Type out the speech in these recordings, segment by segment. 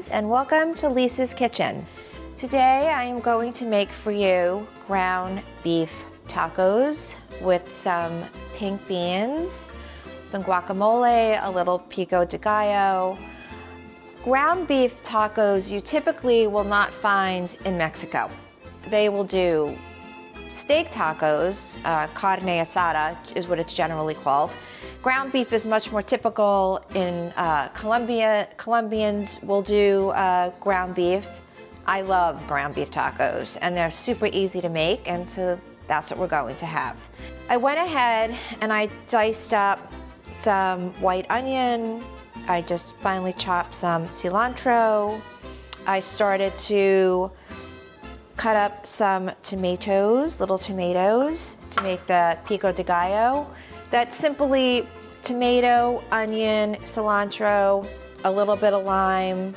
friends, and welcome to Lisa's Kitchen. Today I am going to make for you ground beef tacos with some pink beans, some guacamole, a little pico de gallo. Ground beef tacos you typically will not find in Mexico. They will do steak tacos, carne asada is what it's generally called. Ground beef is much more typical in Colombia. Colombians will do ground beef. I love ground beef tacos, and they're super easy to make, and so that's what we're going to have. I went ahead and I diced up some white onion. I just finely chopped some cilantro. I started to cut up some tomatoes, little tomatoes, to make the pico de gallo. That's simply tomato, onion, cilantro, a little bit of lime,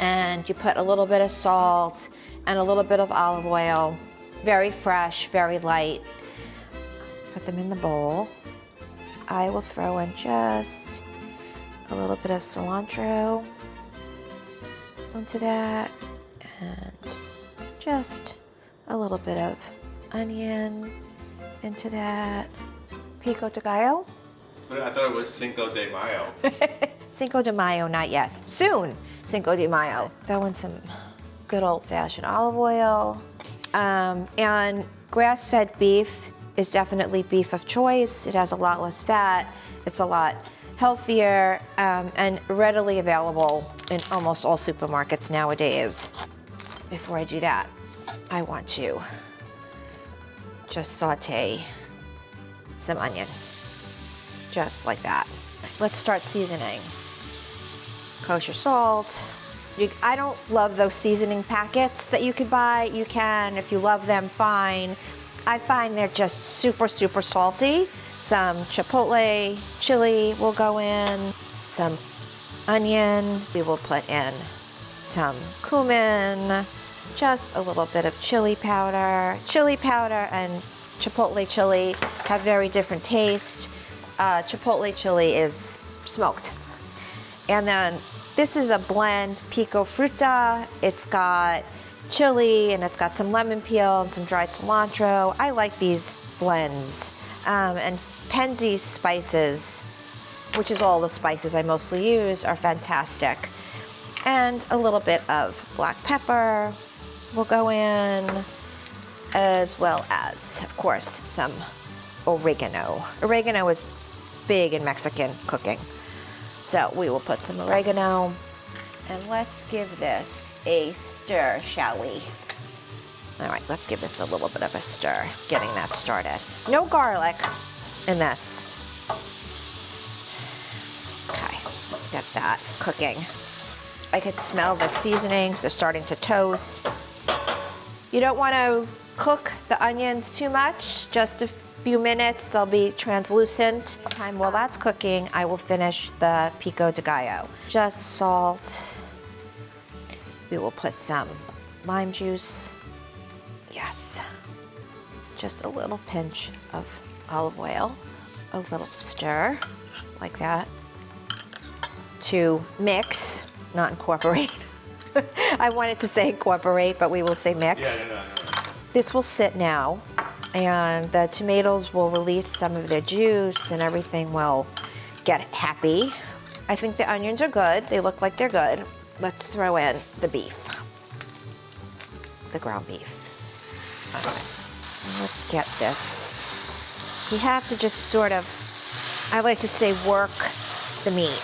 and you put a little bit of salt and a little bit of olive oil. Very fresh, very light. Put them in the bowl. I will throw in just a little bit of cilantro into that, and just a little bit of onion into that. Pico de gallo. But I thought it was Cinco de Mayo. Cinco de Mayo, not yet. Soon, Cinco de Mayo. Throw in some good old-fashioned olive oil. And grass-fed beef is definitely beef of choice. It has a lot less fat. It's a lot healthier and readily available in almost all supermarkets nowadays. Before I do that, I want to just saute some onion, just like that. Let's start seasoning. Kosher salt. I don't love those seasoning packets that you could buy. You can, if you love them, fine. I find they're just super, super salty. Some chipotle, chili will go in, some onion. We will put in some cumin, just a little bit of chili powder. Chili powder and chipotle chili have very different taste. Chipotle chili is smoked. And then this is a blend, Pico Fruta. It's got chili and it's got some lemon peel and some dried cilantro. I like these blends. And Penzeys spices, which is all the spices I mostly use, are fantastic. And a little bit of black pepper will go in, as well as, of course, some oregano. Oregano is big in Mexican cooking. So we will put some oregano, and let's give this a stir, shall we? All right, let's give this a little bit of a stir, getting that started. No garlic in this. Okay, let's get that cooking. I could smell the seasonings, they're starting to toast. You don't want to cook the onions too much, just a few minutes, they'll be translucent. While that's cooking, I will finish the pico de gallo. Just salt. We will put some lime juice. Yes. Just a little pinch of olive oil. A little stir, like that. To mix, not incorporate. I wanted to say incorporate, but we will say mix. Yeah. This will sit now, and the tomatoes will release some of their juice and everything will get happy. I think the onions are good. They look like they're good. Let's throw in the beef, the ground beef. All right, let's get this. You have to just sort of, I like to say, work the meat.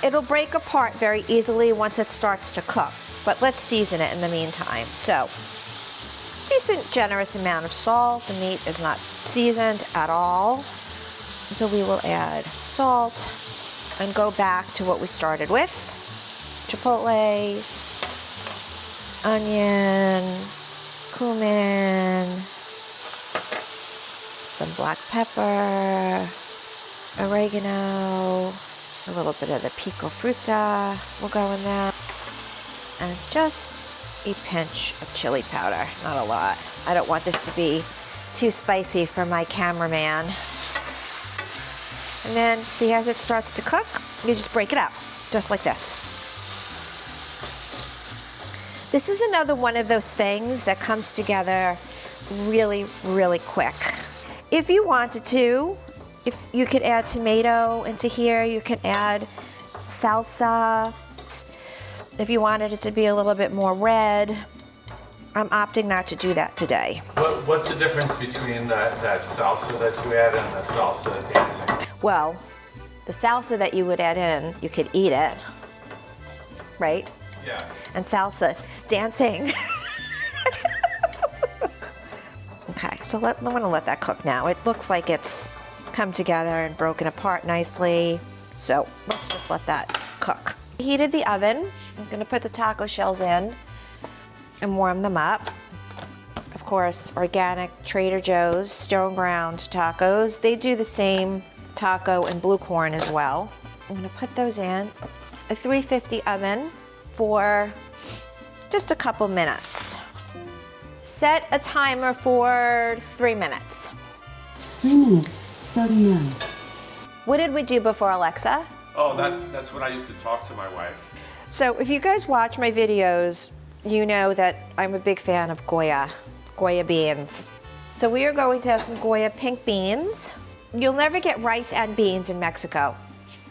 It'll break apart very easily once it starts to cook, but let's season it in the meantime. So, decent, generous amount of salt. The meat is not seasoned at all. So we will add salt and go back to what we started with. Chipotle, onion, cumin, some black pepper, oregano, a little bit of the Pico Fruta will go in there, and just a pinch of chili powder, not a lot. I don't want this to be too spicy for my cameraman. And then see, as it starts to cook, you just break it up, just like this. This is another one of those things that comes together really, really quick. If you wanted to, if you could add tomato into here, you can add salsa. If you wanted it to be a little bit more red, I'm opting not to do that today. What's the difference between that salsa that you add and the salsa dancing? Well, the salsa that you would add in, you could eat it, right? Yeah. And salsa dancing. Okay, so I'm gonna let that cook now. It looks like it's come together and broken apart nicely. So let's just let that cook. Heated the oven. I'm gonna put the taco shells in and warm them up. Of course, organic Trader Joe's stone ground tacos. They do the same taco and blue corn as well. I'm gonna put those in a 350 oven for just a couple minutes. Set a timer for 3 minutes. 3 minutes, starting now. What did we do before, Alexa? Oh, that's when I used to talk to my wife. So if you guys watch my videos, you know that I'm a big fan of Goya beans. So we are going to have some Goya pink beans. You'll never get rice and beans in Mexico.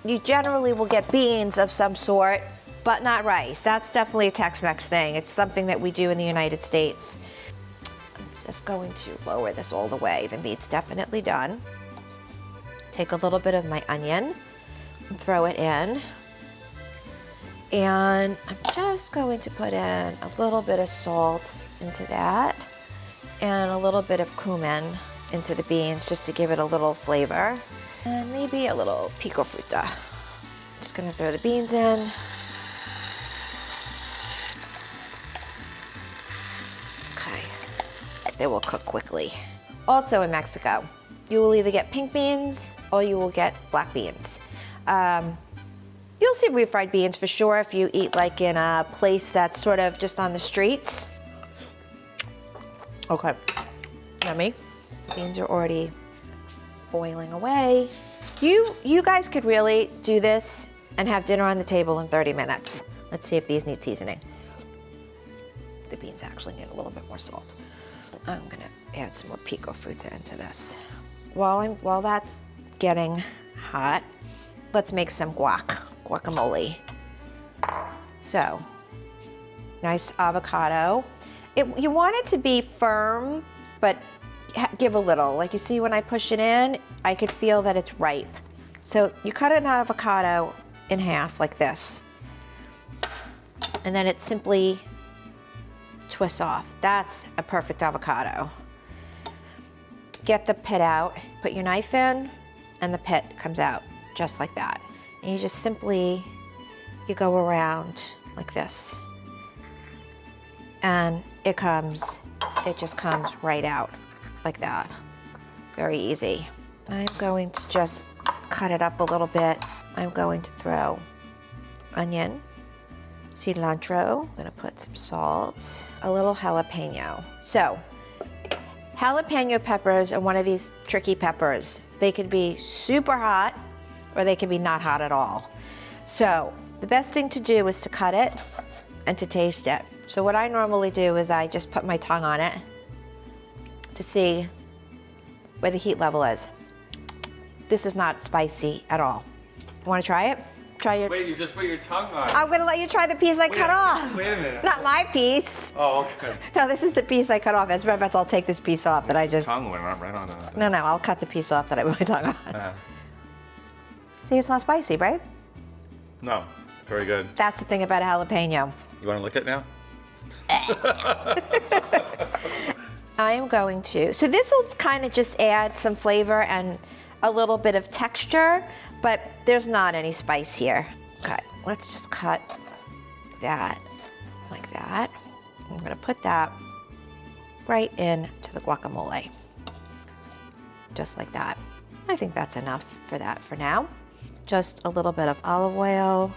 You generally will get beans of some sort, but not rice. That's definitely a Tex Mex thing. It's something that we do in the United States. I'm just going to lower this all the way. The meat's definitely done. Take a little bit of my onion and throw it in. And I'm just going to put in a little bit of salt into that and a little bit of cumin into the beans just to give it a little flavor. And maybe a little Pico Fruta. Just gonna throw the beans in. Okay, they will cook quickly. Also in Mexico, you will either get pink beans or you will get black beans. You'll see refried beans for sure if you eat like in a place that's sort of just on the streets. Okay, yummy. Beans are already boiling away. You guys could really do this and have dinner on the table in 30 minutes. Let's see if these need seasoning. The beans actually need a little bit more salt. I'm gonna add some more Pico Fruta into this. While that's getting hot, let's make some guacamole. So, nice avocado. You want it to be firm, but give a little. Like you see when I push it in, I could feel that it's ripe. So you cut an avocado in half like this. And then it simply twists off. That's a perfect avocado. Get the pit out, put your knife in, and the pit comes out just like that. And you just simply, you go around like this. And it just comes right out like that. Very easy. I'm going to just cut it up a little bit. I'm going to throw onion, cilantro. I'm gonna put some salt, a little jalapeno. So, jalapeno peppers are one of these tricky peppers. They could be super hot or they can be not hot at all. So, the best thing to do is to cut it and to taste it. So what I normally do is I just put my tongue on it to see where the heat level is. This is not spicy at all. You wanna try it? Try it. Wait, you just put your tongue on it. I'm gonna let you try the piece I cut off. Wait a minute. Not my piece. Oh, okay. No, this is the piece I cut off. As a matter of fact, I'll take this piece off that I just... Tongue went right on it. No, I'll cut the piece off that I put my tongue on. See, it's not spicy, right? No, very good. That's the thing about a jalapeno. You want to lick it now? I am going to, so this will kind of just add some flavor and a little bit of texture, but there's not any spice here. Okay, let's just cut that like that. I'm gonna put that right into the guacamole. Just like that. I think that's enough for that for now. Just a little bit of olive oil.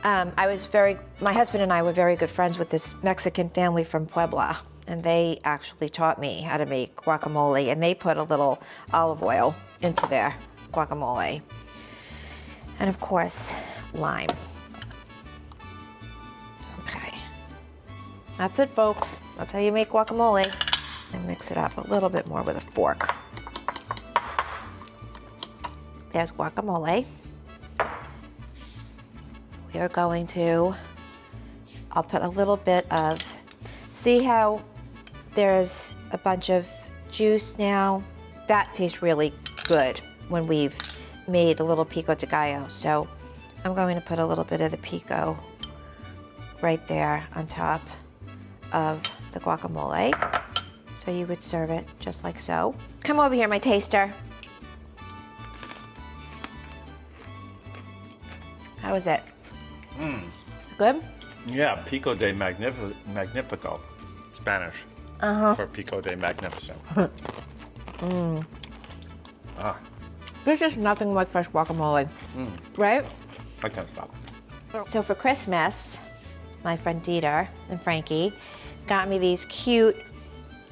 My husband and I were very good friends with this Mexican family from Puebla, and they actually taught me how to make guacamole, and they put a little olive oil into their guacamole. And of course, lime. Okay. That's it, folks. That's how you make guacamole. And mix it up a little bit more with a fork. There's guacamole. We are going to, I'll put a little bit of, see how there's a bunch of juice now? That tastes really good when we've made a little pico de gallo. So I'm going to put a little bit of the pico right there on top of the guacamole. So you would serve it just like so. Come over here, my taster. How is it? Good? Yeah, Pico de Magnifico, Spanish for Pico de Magnificent. There's just nothing like fresh guacamole, right? I can't stop. So for Christmas, my friend Dieter and Frankie got me these cute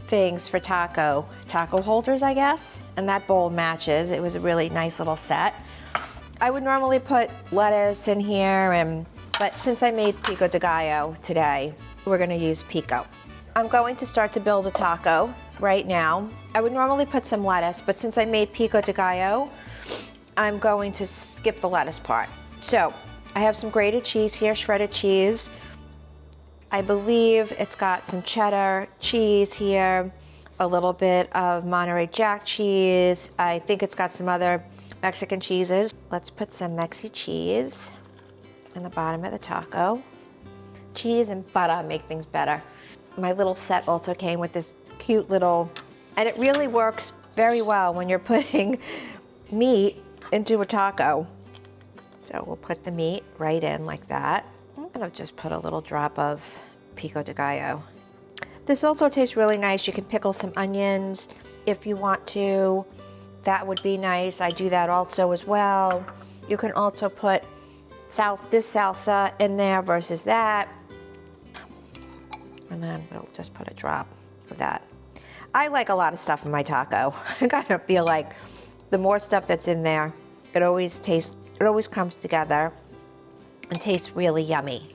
things for taco holders, I guess, and that bowl matches. It was a really nice little set. I would normally put lettuce in here, but since I made pico de gallo today, we're gonna use pico. I'm going to start to build a taco right now. I would normally put some lettuce, but since I made pico de gallo, I'm going to skip the lettuce part. So I have some grated cheese here, shredded cheese. I believe it's got some cheddar cheese here, a little bit of Monterey Jack cheese. I think it's got some other Mexican cheeses. Let's put some Mexi cheese in the bottom of the taco. Cheese and butter make things better. My little set also came with this cute little, and it really works very well when you're putting meat into a taco. So we'll put the meat right in like that. I'm gonna just put a little drop of pico de gallo. This also tastes really nice. You can pickle some onions if you want to. That would be nice. I do that also as well. You can also put this salsa in there versus that. And then we'll just put a drop of that. I like a lot of stuff in my taco. I kind of feel like the more stuff that's in there, it always comes together and tastes really yummy.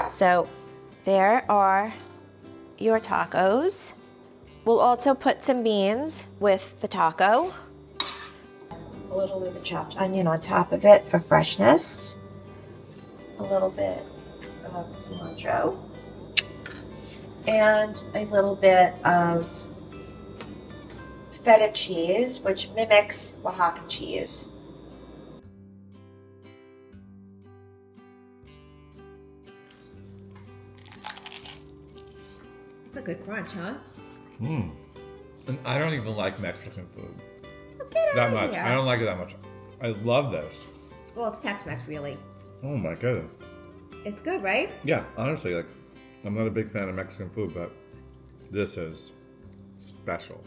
So there are your tacos. We'll also put some beans with the taco. A little bit of chopped onion on top of it for freshness. A little bit of cilantro. And a little bit of feta cheese, which mimics Oaxacan cheese. It's a good crunch, huh? And I don't even like Mexican food Get that out of much. here. I don't like it that much. I love this. Well, it's Tex Mex, really. Oh my goodness. It's good, right? Yeah, honestly, like, I'm not a big fan of Mexican food, but this is special.